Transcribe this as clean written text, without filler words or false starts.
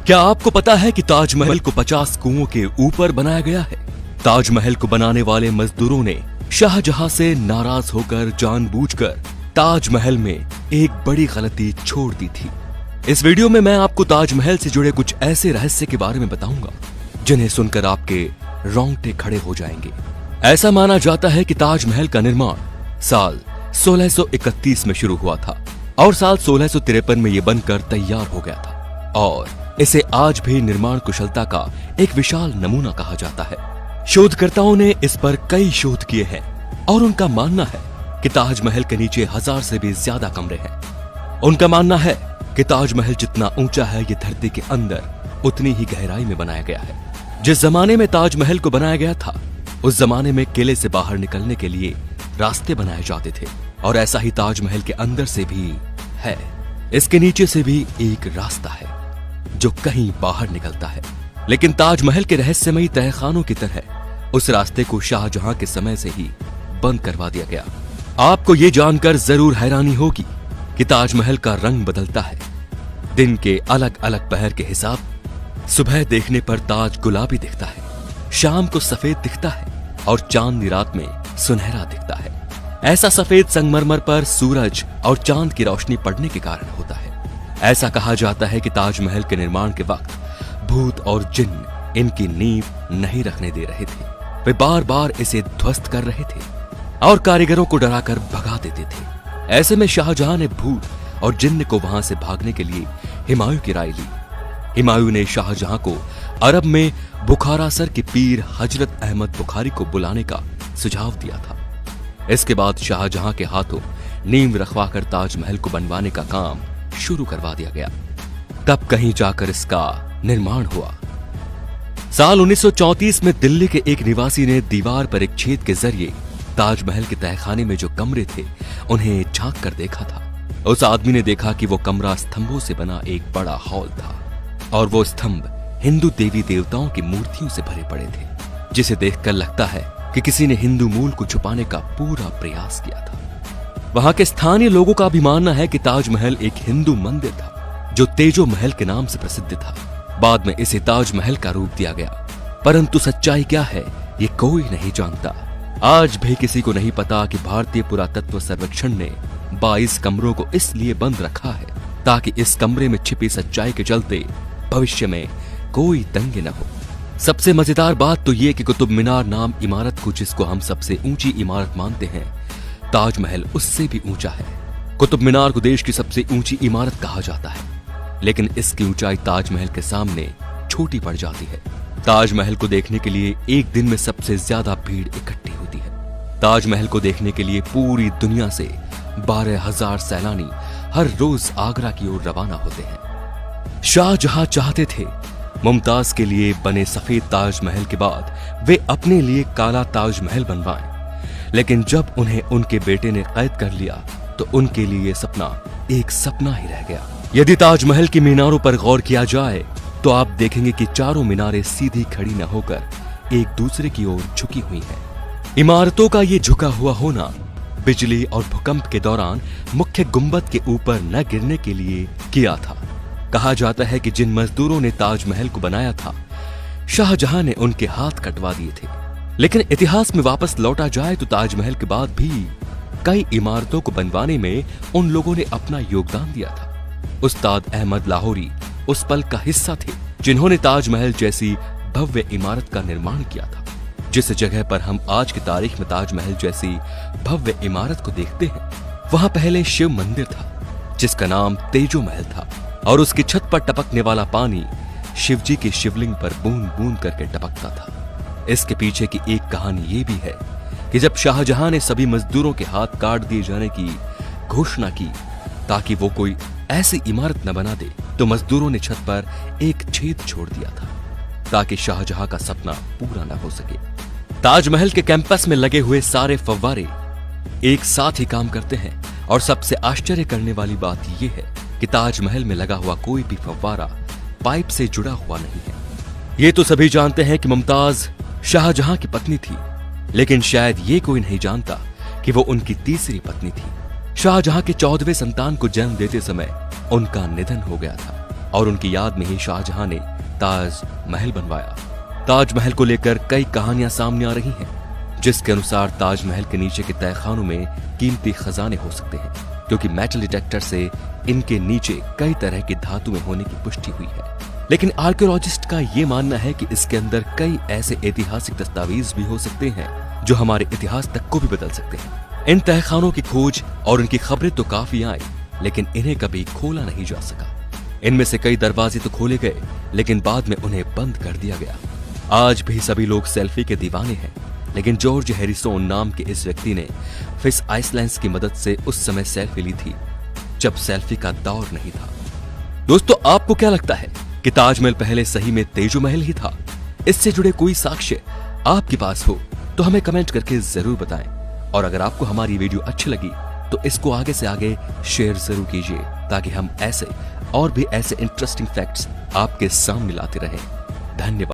क्या आपको पता है कि ताजमहल को 50 कुओं के ऊपर बनाया गया है? ताजमहल को बनाने वाले मजदूरों ने शाहजहां से नाराज होकर जानबूझकर ताजमहल में एक बड़ी गलती छोड़ दी थी। इस वीडियो में मैं आपको ताजमहल से जुड़े कुछ ऐसे रहस्य के बारे में बताऊंगा जिन्हें सुनकर आपके रोंगटे खड़े हो जाएंगे। ऐसा माना जाता है कि ताजमहल का निर्माण साल 1631 में शुरू हुआ था और साल 1653 में यह बनकर तैयार हो गया था और इसे आज भी निर्माण कुशलता का एक विशाल नमूना कहा जाता है। शोधकर्ताओं ने इस पर कई शोध किए हैं और उनका मानना है कि ताजमहल के नीचे 1000 से भी ज्यादा कमरे हैं। उनका मानना है कि ताजमहल जितना ऊंचा है ये धरती के अंदर उतनी ही गहराई में बनाया गया है। जिस जमाने में ताजमहल को बनाया गया था उस जमाने में किले से बाहर निकलने के लिए रास्ते बनाए जाते थे और ऐसा ही ताजमहल के अंदर से भी है। इसके नीचे से भी एक रास्ता है जो कहीं बाहर निकलता है, लेकिन ताजमहल के रहस्यमयी तहखानों की तरह उस रास्ते को शाहजहां के समय से ही बंद करवा दिया गया। आपको ये जानकर जरूर हैरानी होगी कि ताजमहल का रंग बदलता है। दिन के अलग अलग पहर के हिसाब, सुबह देखने पर ताज गुलाबी दिखता है, शाम को सफेद दिखता है और चांदनी रात में सुनहरा दिखता है। ऐसा सफेद संगमरमर पर सूरज और चांद की रोशनी पड़ने के कारण होता है। ऐसा कहा जाता है कि ताजमहल के निर्माण के वक्त भूत और जिन्न इनकी नींव नहीं रखने दे रहे थे। वे बार बार इसे ध्वस्त कर रहे थे और कारीगरों को डराकर भगा देते थे। ऐसे में शाहजहां ने भूत और जिन्न को वहां से भागने के लिए हुमायूं की राय ली। हुमायूं ने शाहजहां को अरब में बुखारासर के पीर हजरत अहमद बुखारी को बुलाने का सुझाव दिया था। इसके बाद शाहजहां के हाथों नींव रखवाकर ताजमहल को बनवाने का काम शुरू करवा दिया गया। तब कहीं जाकर इसका निर्माण हुआ। साल 1934 में दिल्ली के एक निवासी ने दीवार पर एक छेद के जरिए ताजमहल के तहखाने में जो कमरे थे उन्हें झांक कर देखा था। उस आदमी ने देखा कि वो कमरा स्तंभों से बना एक बड़ा हॉल था और वो स्तंभ हिंदू देवी देवताओं की मूर्तियों से भरे पड़े थे, जिसे देखकर लगता है कि किसी ने हिंदू मूल को छुपाने का पूरा प्रयास किया था। वहां के स्थानीय लोगों का भी मानना है कि ताजमहल एक हिंदू मंदिर था जो तेजो महल के नाम से प्रसिद्ध था। बाद में इसे ताजमहल का रूप दिया गया, परंतु सच्चाई क्या है ये कोई नहीं जानता। आज भी किसी को नहीं पता कि भारतीय पुरातत्व सर्वेक्षण ने 22 कमरों को इसलिए बंद रखा है ताकि इस कमरे में छिपी सच्चाई के चलते भविष्य में कोई दंगे न हो। सबसे मजेदार बात तो ये कि कुतुब मीनार नाम इमारत को, जिसको हम सबसे ऊंची इमारत मानते हैं, ताजमहल उससे भी ऊंचा है। कुतुब मीनार को देश की सबसे ऊंची इमारत कहा जाता है, लेकिन इसकी ऊंचाई ताजमहल के सामने छोटी पड़ जाती है। ताजमहल को देखने के लिए एक दिन में सबसे ज्यादा भीड़ इकट्ठी होती है। ताजमहल को देखने के लिए पूरी दुनिया से 12,000 सैलानी हर रोज आगरा की ओर रवाना होते हैं। शाहजहां चाहते थे मुमताज के लिए बने सफेद ताजमहल के बाद वे अपने लिए काला ताजमहल बनवाएं, लेकिन जब उन्हें उनके बेटे ने कैद कर लिया तो उनके लिए सपना एक सपना ही रह गया। यदि ताजमहल की मीनारों पर गौर किया जाए तो आप देखेंगे कि चारों मीनारें सीधी खड़ी न होकर एक दूसरे की ओर झुकी हुई हैं। इमारतों का ये झुका हुआ होना बिजली और भूकंप के दौरान मुख्य गुंबद के ऊपर न गिरने के लिए किया था। कहा जाता है कि जिन मजदूरों ने ताजमहल को बनाया था शाहजहां ने उनके हाथ कटवा दिए थे, लेकिन इतिहास में वापस लौटा जाए तो ताजमहल के बाद भी कई इमारतों को बनवाने में उन लोगों ने अपना योगदान दिया था। उस्ताद अहमद लाहौरी उस पल का हिस्सा थे जिन्होंने ताजमहल जैसी भव्य इमारत का निर्माण किया था। जिस जगह पर हम आज की तारीख में ताजमहल जैसी भव्य इमारत को देखते हैं, वहां पहले शिव मंदिर था जिसका नाम तेजो महल था और उसकी छत पर टपकने वाला पानी शिवजी के शिवलिंग पर बूंद बूंद करके टपकता था। इसके पीछे की एक कहानी ये भी है कि जब शाहजहां ने सभी मजदूरों के हाथ काट दिए जाने की घोषणा की ताकि वो कोई ऐसी इमारत न बना दे, तो मजदूरों ने छत पर एक छेद छोड़ दिया था ताकि शाहजहां का सपना पूरा न हो सके। ताजमहल के कैंपस में लगे हुए सारे फव्वारे एक साथ ही काम करते हैं और सबसे आश्चर्य करने वाली बात यह है कि ताजमहल में लगा हुआ कोई भी फव्वारा पाइप से जुड़ा हुआ नहीं है। ये तो सभी जानते हैं कि मुमताज शाहजहां की पत्नी थी, लेकिन शायद ये कोई नहीं जानता कि वो उनकी तीसरी पत्नी थी। शाहजहां के 14वें संतान को जन्म देते समय उनका निधन हो गया था और उनकी याद में ही शाहजहां ने ताज महल बनवाया। ताजमहल को लेकर कई कहानियां सामने आ रही हैं, जिसके अनुसार ताजमहल के नीचे के तहखानों में कीमती खजाने हो सकते हैं, क्योंकि मेटल डिटेक्टर से इनके नीचे कई तरह की धातु में होने की पुष्टि हुई है। लेकिन आर्कियोलॉजिस्ट का ये मानना है कि इसके अंदर कई ऐसे ऐतिहासिक दस्तावेज भी हो सकते हैं जो हमारे इतिहास तक को भी बदल सकते हैं। इन तहखानों की खोज और उनकी खबरें तो काफी आई, लेकिन इन्हें कभी खोला नहीं जा सका। इनमें से कई दरवाजे तो खोले गए, लेकिन बाद में उन्हें बंद कर दिया गया। आज भी सभी लोग सेल्फी के दीवाने हैं, लेकिन जॉर्ज हैरिसन नाम के इस व्यक्ति ने फिश आइसलैंड्स की मदद से उस समय सेल्फी ली थी, जब सेल्फी का दौर नहीं था। दोस्तों, आपको क्या लगता है कि ताजमहल पहले सही में तेजो महल ही था? इससे जुड़े कोई साक्ष्य आपके पास हो तो हमें कमेंट करके जरूर बताएं। और अगर आपको हमारी वीडियो अच्छी लगी तो इसको आगे से आगे शेयर जरूर कीजिए, ताकि हम ऐसे और भी ऐसे इंटरेस्टिंग फैक्ट्स आपके सामने लाते रहें। धन्यवाद।